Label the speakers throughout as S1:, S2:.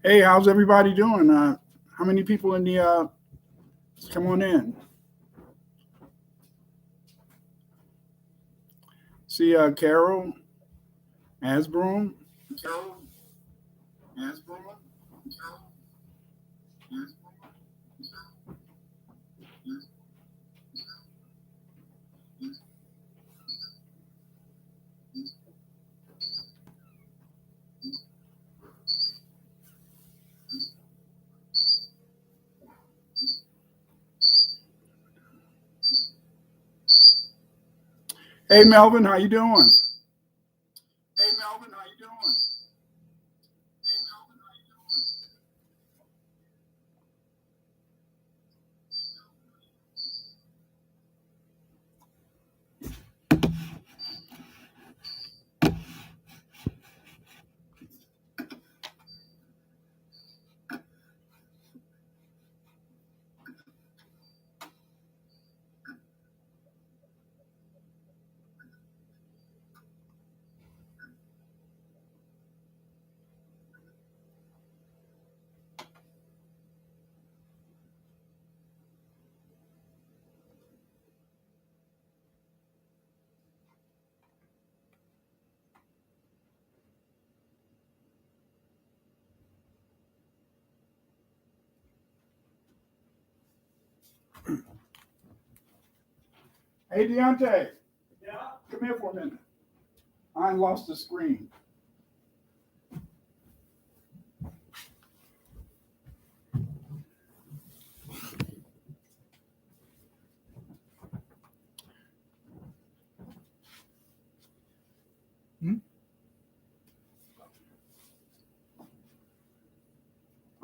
S1: Hey, how's everybody doing? How many people in the come on in? See Carol Asbroom. Carol Asbroom. Hey Melvin, how you doing? Hey Melvin, how you doing? Hey Melvin, how you doing? Hey Deontay. Yeah. Come here for a minute. I lost the screen.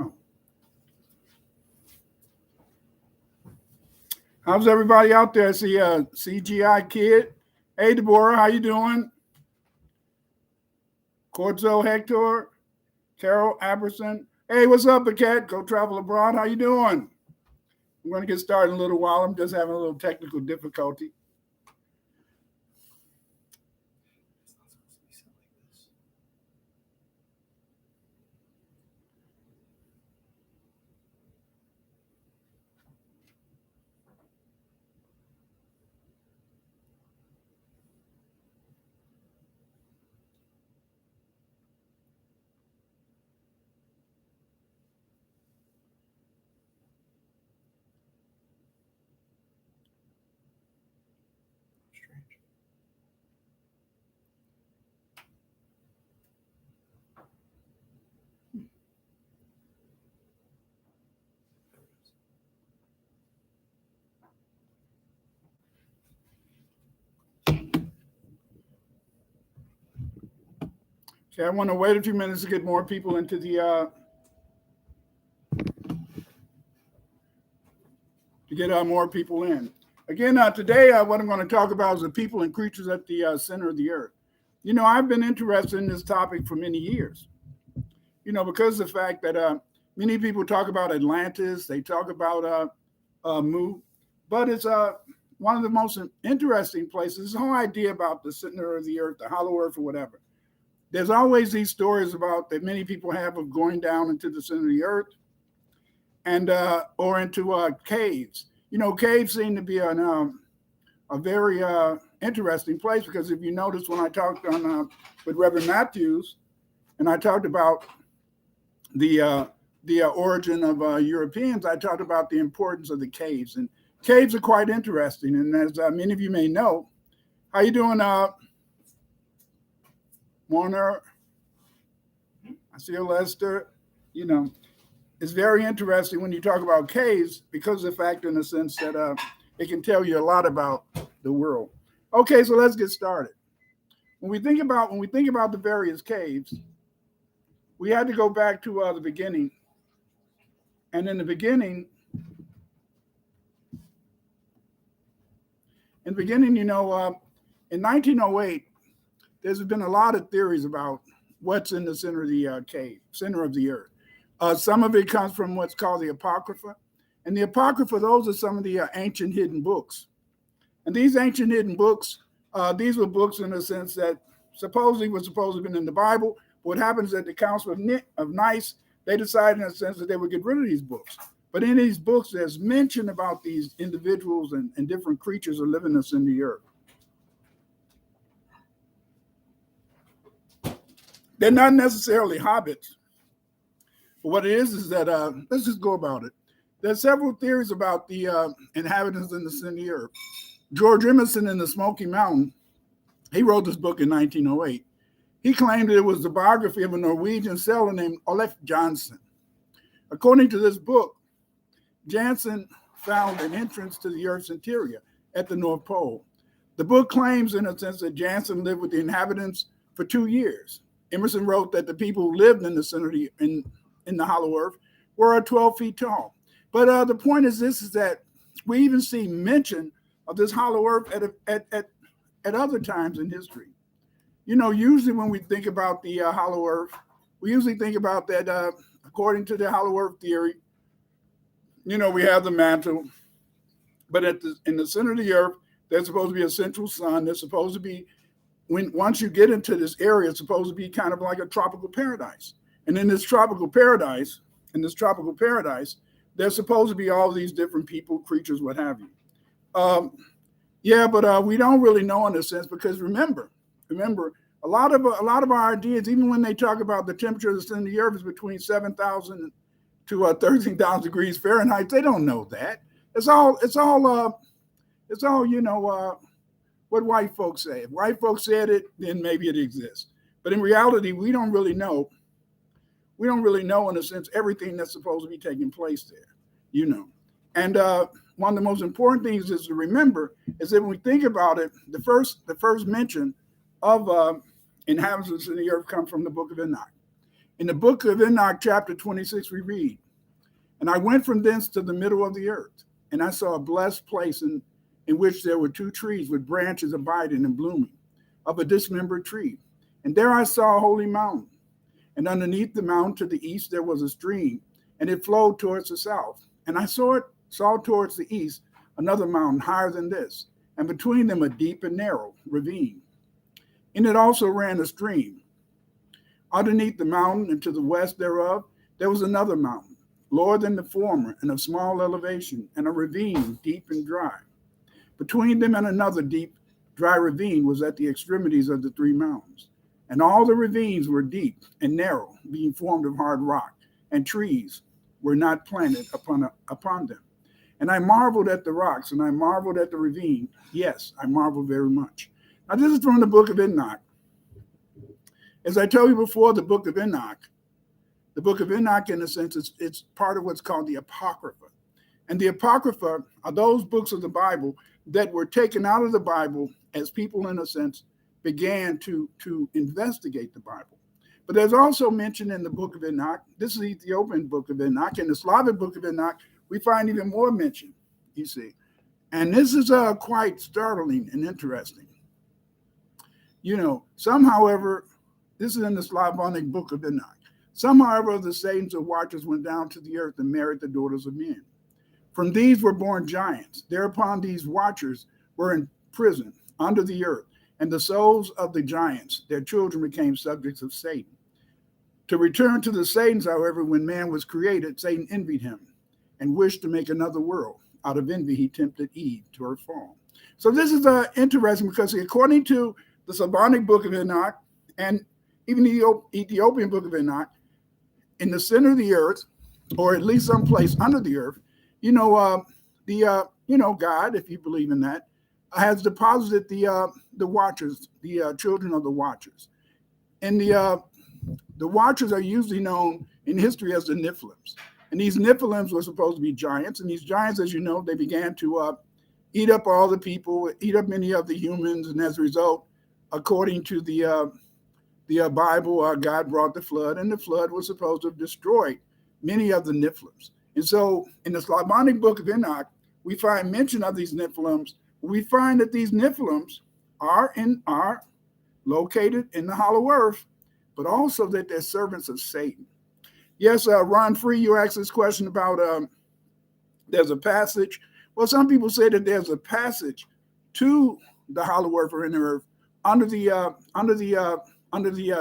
S1: Oh. How's everybody out there? I see CGI Kid. Hey Deborah, how you doing? Corzo Hector, Carol Aberson. Hey, what's up, Cat? Go Travel Abroad. How you doing? I'm going to get started in a little while. I'm just having a little technical difficulty. Okay, I want to wait a few minutes to get more people into the to get more people in. Again, today what I'm going to talk about is the people and creatures at the center of the earth. You know, I've been interested in this topic for many years. You know, because of the fact that many people talk about Atlantis, they talk about Mu, but it's one of the most interesting places. This whole idea about the center of the earth, the hollow earth, or whatever. There's always these stories about that many people have of going down into the center of the earth and or into caves. You know, caves seem to be a very interesting place because if you notice when I talked on with Reverend Matthews and I talked about the origin of Europeans, I talked about the importance of the caves, and caves are quite interesting. And as many of you may know, how you doing, Warner? I see you, Lester. You know, it's very interesting when you talk about caves because of the fact, in the sense that it can tell you a lot about the world. Okay, so let's get started. When we think about the various caves, we had to go back to the beginning. And in the beginning, you know, in 1908, there's been a lot of theories about what's in the center of the cave, center of the earth. Some of it comes from what's called the apocrypha. And the apocrypha, those are some of the ancient hidden books. And these ancient hidden books, these were books in the sense that supposedly were supposed to have been in the Bible. What happens at the Council of Nice, they decided in a sense that they would get rid of these books. But in these books, there's mention about these individuals and different creatures are living us in the earth. They're not necessarily hobbits. But what it is that, let's just go about it. There's several theories about the inhabitants in the earth. George Emerson in the Smoky Mountain, he wrote this book in 1908. He claimed that it was the biography of a Norwegian sailor named Olaf Jansen. According to this book, Jansen found an entrance to the Earth's interior at the North Pole. The book claims, in a sense, that Jansen lived with the inhabitants for 2 years. Emerson wrote that the people who lived in the center of in the hollow earth were 12 feet tall. But the point is this, is that we even see mention of this hollow earth at other times in history. You know, usually when we think about the hollow earth, we usually think about that according to the hollow earth theory. You know, we have the mantle, but in the center of the earth, there's supposed to be a central sun. There's supposed to be, once you get into this area, it's supposed to be kind of like a tropical paradise. And in this tropical paradise, there's supposed to be all these different people, creatures, what have you. But we don't really know in a sense, because remember, a lot of our ideas, even when they talk about the temperature of the center of the earth is between 7,000 to 13,000 degrees Fahrenheit, they don't know that. It's all what white folks say. If white folks said it, then maybe it exists. But in reality, we don't really know. We don't really know, in a sense, everything that's supposed to be taking place there, you know. And one of the most important things is to remember is that when we think about it, the first mention of inhabitants of the earth come from the book of Enoch. In the book of Enoch, chapter 26, we read, "And I went from thence to the middle of the earth, and I saw a blessed place in which there were 2 trees with branches abiding and blooming, of a dismembered tree. And there I saw a holy mountain. And underneath the mountain to the east there was a stream, and it flowed towards the south. And I saw towards the east another mountain higher than this, and between them a deep and narrow ravine. In it also ran a stream. Underneath the mountain and to the west thereof there was another mountain, lower than the former, and of small elevation, and a ravine deep and dry. Between them and another deep, dry ravine was at the extremities of the 3 mountains. And all the ravines were deep and narrow, being formed of hard rock, and trees were not planted upon them. And I marveled at the rocks, and I marveled at the ravine. Yes, I marveled very much." Now, this is from the book of Enoch. As I told you before, the book of Enoch, in a sense, it's part of what's called the apocrypha. And the apocrypha are those books of the Bible that were taken out of the Bible as people, in a sense, began to investigate the Bible. But there's also mention in the book of Enoch, this is the Ethiopian book of Enoch, in the Slavic book of Enoch, we find even more mention, you see. And this is quite startling and interesting. You know, some, however, this is in the Slavonic book of Enoch. Some, however, of the Satans or watchers went down to the earth and married the daughters of men. From these were born giants. Thereupon these watchers were in prison under the earth, and the souls of the giants, their children, became subjects of Satan. To return to the Satans, however, when man was created, Satan envied him and wished to make another world. Out of envy, he tempted Eve to her fall. So this is interesting, because according to the Slavonic book of Enoch and even the Ethiopian book of Enoch, in the center of the earth, or at least someplace under the earth, God, if you believe in that, has deposited the watchers, the children of the watchers. And the watchers are usually known in history as the Nephilims. And these Nephilims were supposed to be giants. And these giants, as you know, they began to eat up all the people, eat up many of the humans. And as a result, according to the Bible, God brought the flood, and the flood was supposed to have destroyed many of the Nephilims. And so in the Slavonic book of Enoch, we find mention of these Nephilims. We find that these Nephilims are located in the hollow earth, but also that they're servants of Satan. Yes, Ron Free, you asked this question about there's a passage. Well, some people say that there's a passage to the hollow earth or inner earth under the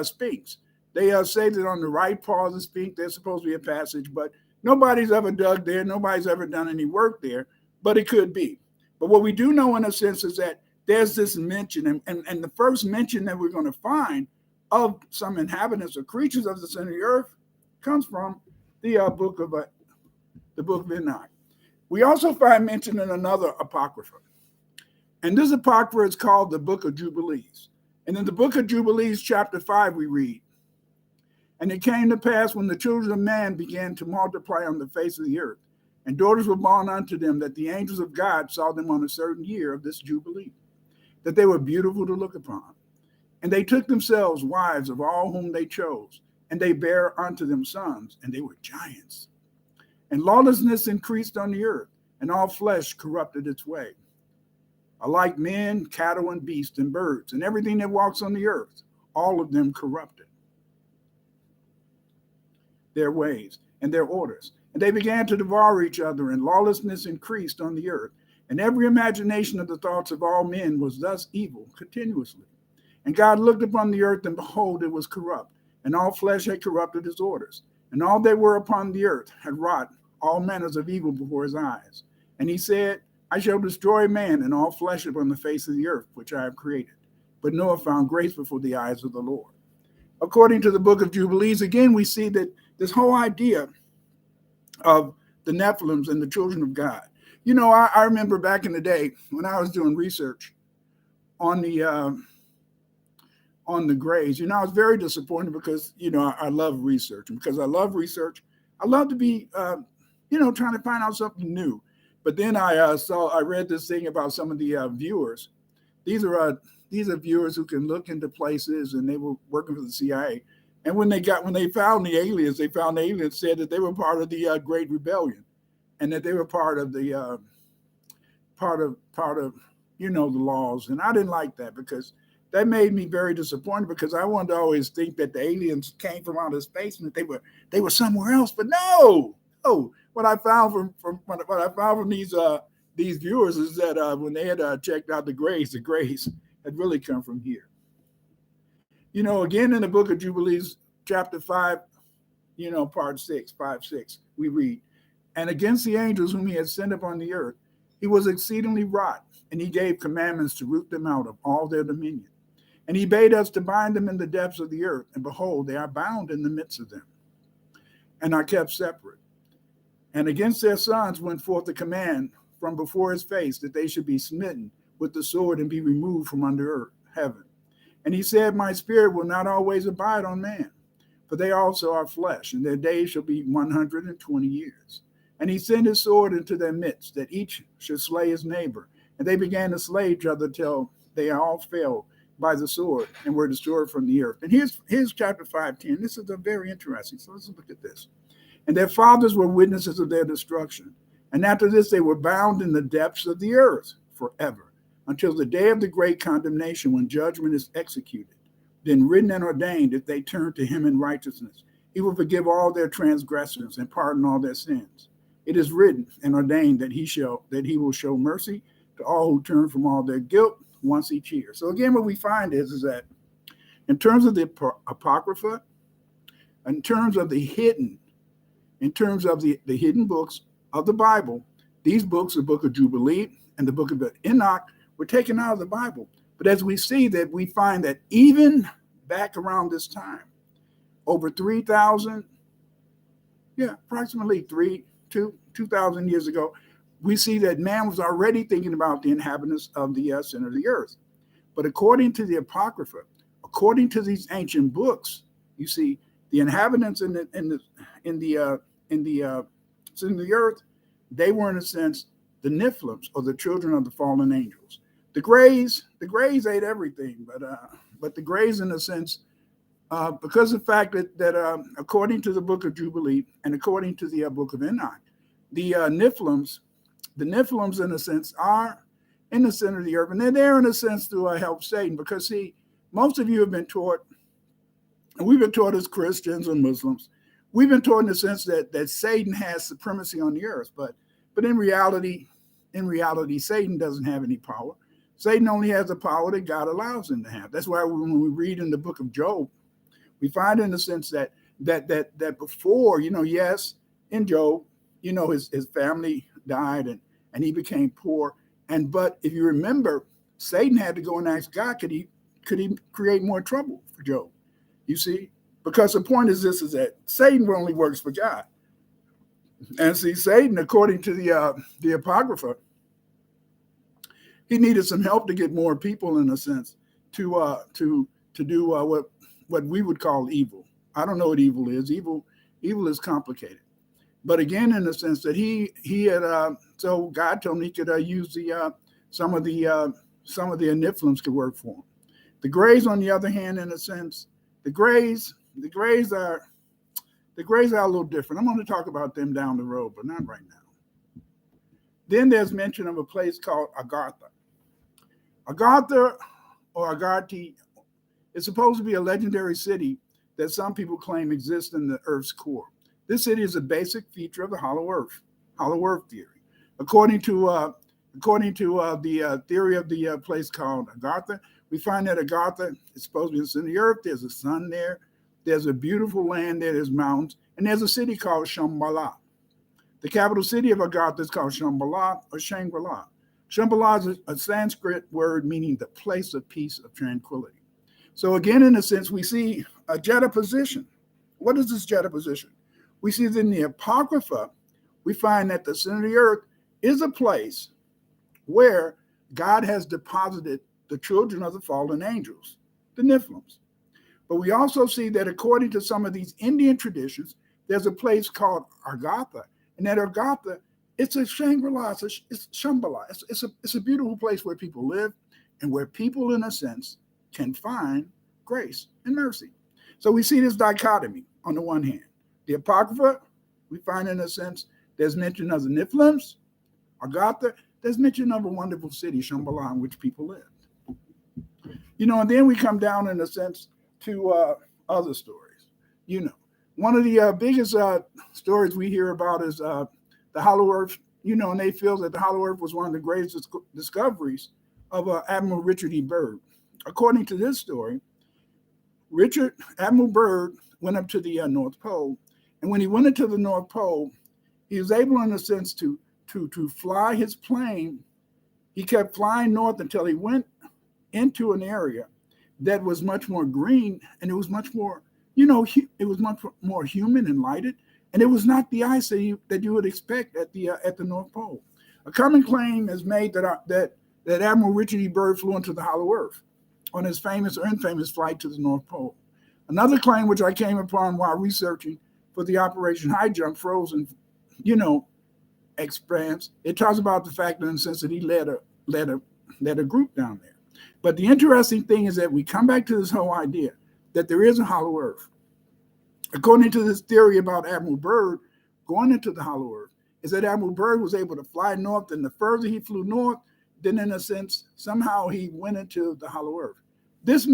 S1: Sphinx. They say that on the right part of the speak, there's supposed to be a passage, but nobody's ever dug there. Nobody's ever done any work there, but it could be. But what we do know in a sense is that there's this mention, and the first mention that we're going to find of some inhabitants or creatures of the center of the earth comes from the book of Enoch. We also find mention in another apocrypha. And this apocrypha is called the book of Jubilees. And in the book of Jubilees, chapter 5, we read, "And it came to pass when the children of man began to multiply on the face of the earth, and daughters were born unto them, that the angels of God saw them on a certain year of this Jubilee, that they were beautiful to look upon. And they took themselves wives of all whom they chose, and they bare unto them sons, and they were giants. And lawlessness increased on the earth, and all flesh corrupted its way, alike men, cattle, and beasts, and birds, and everything that walks on the earth, all of them corrupted their ways and their orders. And they began to devour each other, and lawlessness increased on the earth. And every imagination of the thoughts of all men was thus evil continuously. And God looked upon the earth, and behold, it was corrupt, and all flesh had corrupted his orders. And all that were upon the earth had wrought all manners of evil before his eyes. And he said, I shall destroy man and all flesh upon the face of the earth, which I have created. But Noah found grace before the eyes of the Lord." According to the book of Jubilees, again, we see that this whole idea of the Nephilims and the children of God. You know, I remember back in the day when I was doing research on the grays. You know, I was very disappointed because, you know, I love research. And because I love research, I love to be, trying to find out something new. But then I read this thing about some of the viewers. These are viewers who can look into places, and they were working for the CIA. And when they found the aliens, said that they were part of the Great Rebellion, and that they were part of the the laws. And I didn't like that, because that made me very disappointed, because I wanted to always think that the aliens came from outer space and that they were somewhere else. But no. What I found from these viewers is that when they had checked out the grays had really come from here. You know, again in the book of Jubilees, chapter 5, part 6, 5-6, we read, "And against the angels whom he had sent upon the earth, he was exceedingly wroth, and he gave commandments to root them out of all their dominion. And he bade us to bind them in the depths of the earth, and behold, they are bound in the midst of them, and are kept separate. And against their sons went forth the command from before his face, that they should be smitten with the sword and be removed from under earth, heaven. And he said, My spirit will not always abide on man, for they also are flesh, and their days shall be 120 years. And he sent his sword into their midst, that each should slay his neighbor. And they began to slay each other till they all fell by the sword and were destroyed from the earth." And here's chapter 5:10. This is a very interesting. So let's look at this. "And their fathers were witnesses of their destruction. And after this, they were bound in the depths of the earth forever, until the day of the great condemnation, when judgment is executed. Then written and ordained, if they turn to him in righteousness, he will forgive all their transgressions and pardon all their sins. It is written and ordained that he will show mercy to all who turn from all their guilt once each year." So again, what we find is that in terms of the apocrypha, in terms of the hidden books of the Bible, these books, the book of Jubilee and the book of Enoch, were taken out of the Bible. But as we see that, we find that even back around this time, over 3,000, approximately 2,000 years ago, we see that man was already thinking about the inhabitants of the center of the earth. But according to the Apocrypha, according to these ancient books, you see the inhabitants in the center of the earth, they were in a sense the Nephilims, or the children of the fallen angels. The grays ate everything, but the grays, in a sense, because of the fact that according to the book of Jubilee and according to the book of Enoch, the Nephilims, in a sense, are in the center of the earth, and they're there in a sense to help Satan. Because see, most of you have been taught, and we've been taught as Christians and Muslims, we've been taught in the sense that Satan has supremacy on the earth, but in reality, Satan doesn't have any power. Satan only has the power that God allows him to have. That's why when we read in the book of Job, We find in the sense that before, yes, in Job, his family died and he became poor. But if you remember, Satan had to go and ask God, could he create more trouble for Job? You see, because the point is this: is that Satan only works for God. And see, Satan, according to the apocrypha, he needed some help to get more people, in a sense, to do what we would call evil. I don't know what evil is. Evil is complicated. But again, in the sense that he had, so God told him he could use some of the Nephilims could work for him. The Greys, on the other hand, in a sense, the Greys are a little different. I'm going to talk about them down the road, but not right now. Then there's mention of a place called Agartha. Agartha or Agarthi is supposed to be a legendary city that some people claim exists in the Earth's core. This city is a basic feature of the hollow Earth theory. According to the theory of the place called Agartha, we find that Agartha is supposed to be in the center of the Earth. There's a sun there. There's a beautiful land there. There's mountains. And there's a city called Shambala. The capital city of Agartha is called Shambala or Shangri-La. Shambhala is a Sanskrit word meaning the place of peace, of tranquility. So again, in a sense, we see a juxtaposition. What is this juxtaposition? We see that in the Apocrypha, we find that the center of the earth is a place where God has deposited the children of the fallen angels, the Nephilims. But we also see that according to some of these Indian traditions, there's a place called Agartha. And that Agartha, it's a Shangri-La, it's Shambhala. It's a beautiful place where people live and where people, in a sense, can find grace and mercy. So we see this dichotomy on the one hand. The Apocrypha, we find, in a sense, there's mention of the Nephilims. Agartha, there's mention of a wonderful city, Shambhala, in which people live. And then we come down, in a sense, to other stories. One of the biggest stories we hear about is the Hollow Earth, and they feel that the Hollow Earth was one of the greatest discoveries of Admiral Richard E. Byrd. According to this story, Admiral Byrd went up to the North Pole, and when he went into the North Pole, he was able, in a sense, to fly his plane. He kept flying north until he went into an area that was much more green, and it was much more, it was much more human and lighted, and it was not the ice that you would expect at the North Pole. A common claim is made that Admiral Richard E. Byrd flew into the Hollow Earth on his famous or infamous flight to the North Pole. Another claim, which I came upon while researching for the Operation High Jump Frozen, expanse, it talks about the fact, in the sense that he led a group down there. But the interesting thing is that we come back to this whole idea that there is a Hollow Earth. According to this theory about Admiral Byrd going into the Hollow Earth, is that Admiral Byrd was able to fly north, and the further he flew north, then, in a sense, somehow he went into the Hollow Earth. This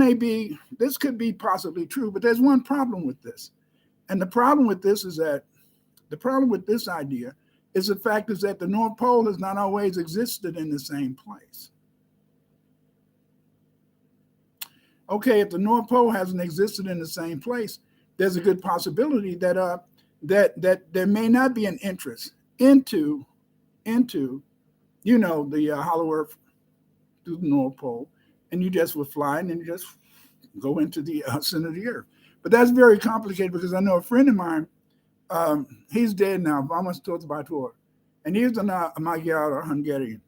S1: could be possibly true, but there's one problem with this. And the problem with this idea is the fact is that the North Pole has not always existed in the same place. Okay, if the North Pole hasn't existed in the same place, there's a good possibility that there may not be an interest into the Hollow Earth through the North Pole, and you just would fly and then you just go into the center of the earth. But that's very complicated, because I know a friend of mine, he's dead now, Vamas Totsbator, and he's a Magyar or Hungarian.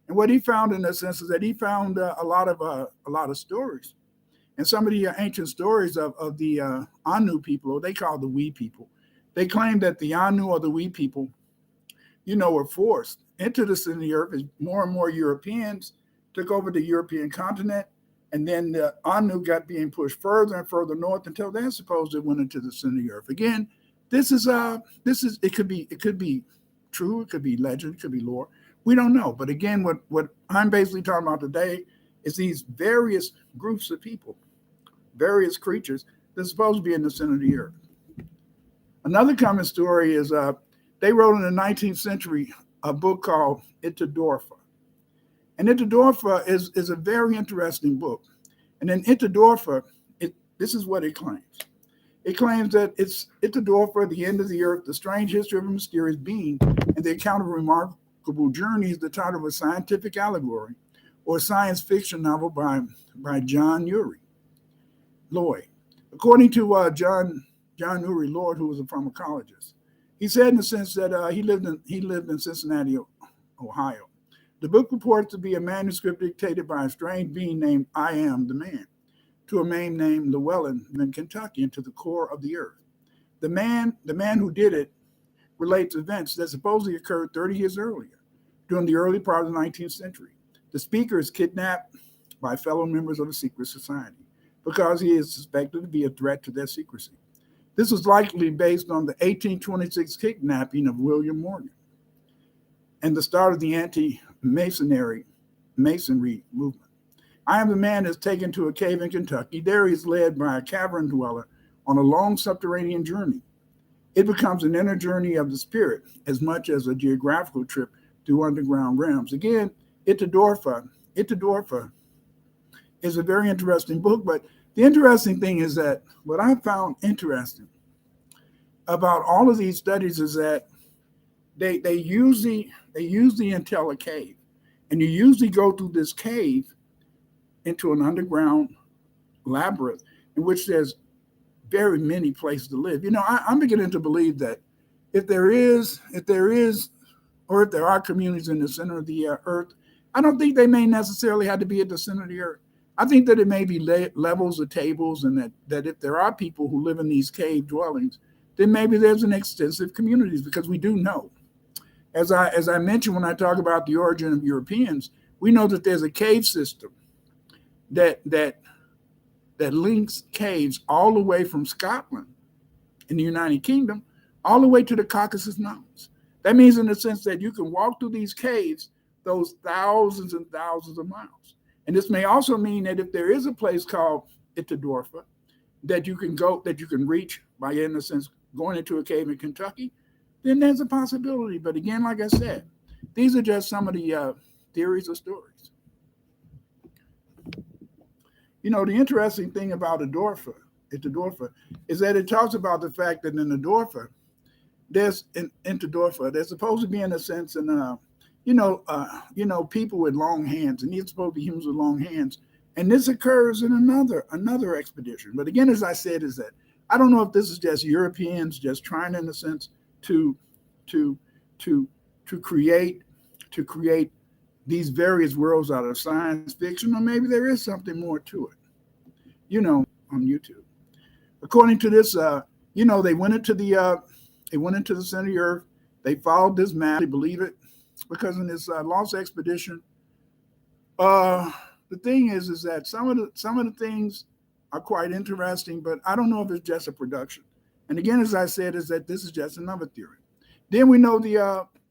S1: And what he found, in a sense, is that he found a lot of stories. And some of the ancient stories of the Anu people, or they call the We people, they claim that the Anu or the We people, were forced into the center of the earth as more and more Europeans took over the European continent. And then the Anu got being pushed further and further north until they're supposed to went into the center of the earth. Again, it could be true, it could be legend, it could be lore. We don't know. But again, what I'm basically talking about today is these various groups of people, various creatures that's supposed to be in the center of the earth. Another common story is they wrote in the 19th century a book called Itadorfa. And Itadorfa is a very interesting book. And in Itadorfa, this is what it claims. It claims that it's the door for the end of the earth, the strange history of a mysterious being, and the account of remarkable journeys, the title of a scientific allegory or science fiction novel by John Uri Lloyd. According to John Uri Lloyd, who was a pharmacologist, he said in the sense that he lived in Cincinnati, Ohio. The book purports to be a manuscript dictated by a strange being named I Am the Man to a man named Llewellyn in Kentucky and to the core of the earth. The man who did it relates events that supposedly occurred 30 years earlier, during the early part of the 19th century. The speaker is kidnapped by fellow members of a secret society because he is suspected to be a threat to their secrecy. This was likely based on the 1826 kidnapping of William Morgan and the start of the anti-masonry movement. I Am the Man is taken to a cave in Kentucky. There he is led by a cavern dweller on a long subterranean journey. It becomes an inner journey of the spirit as much as a geographical trip through underground realms. Again, Itadorfa is a very interesting book, but the interesting thing is that what I found interesting about all of these studies is that they usually entail a cave, and you usually go through this cave into an underground labyrinth in which there's very many places to live. I'm beginning to believe that if there are communities in the center of the earth, I don't think they may necessarily have to be at the center of the earth. I think that it may be levels of tables, and that if there are people who live in these cave dwellings, then maybe there's an extensive communities, because we do know, as I mentioned when I talk about the origin of Europeans, we know that there's a cave system that links caves all the way from Scotland in the United Kingdom all the way to the Caucasus Mountains. That means in the sense that you can walk through these caves those thousands and thousands of miles. And this may also mean that if there is a place called Itadorfa that you can reach by, in a sense, going into a cave in Kentucky, then there's a possibility. But again, like I said, these are just some of the theories or stories. The interesting thing about Itadorfa is that it talks about the fact that in Itadorfa, there's supposed to be, in a sense, people with long hands, and these are supposed to be humans with long hands. And this occurs in another expedition. But again, as I said, is that I don't know if this is just Europeans just trying, in a sense, to create these various worlds out of science fiction, or maybe there is something more to it. On YouTube. According to this, they went into the center of the earth. They followed this map. They believe it because in this lost expedition, the thing is that some of the things are quite interesting, but I don't know if it's just a production. And again, as I said, is that this is just another theory. Then we know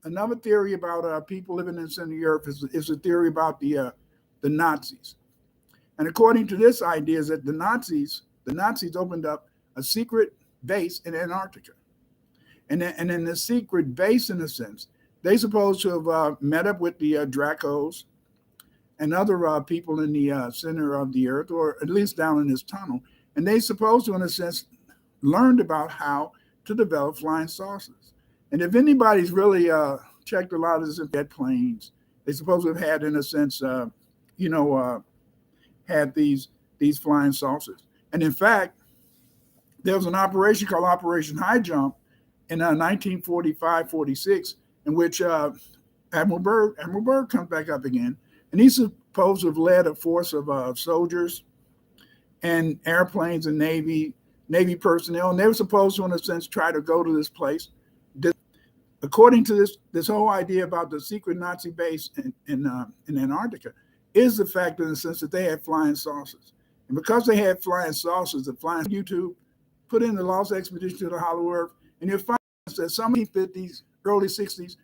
S1: another theory about people living in the center of the earth is a theory about the Nazis. And according to this idea, is that the Nazis opened up a secret base in Antarctica. And in the secret base, in a sense, they supposed to have met up with the Dracos and other people in the center of the earth, or at least down in this tunnel. And they supposed to, in a sense, learned about how to develop flying saucers. And if anybody's really checked a lot of this jet planes, they supposed to have had, in a sense, had these flying saucers. And in fact, there was an operation called Operation High Jump in 1945-46, in which Admiral Byrd comes back up again, and he's supposed to have led a force of soldiers and airplanes and Navy personnel, and they were supposed to, in a sense, try to go to this place. According to this whole idea about the secret Nazi base in Antarctica, is the fact, in the sense, that they had flying saucers. And because they had flying saucers, the flying YouTube, put in the Lost Expedition to the Hollow Earth, and you'll find that some 50s, early 60s,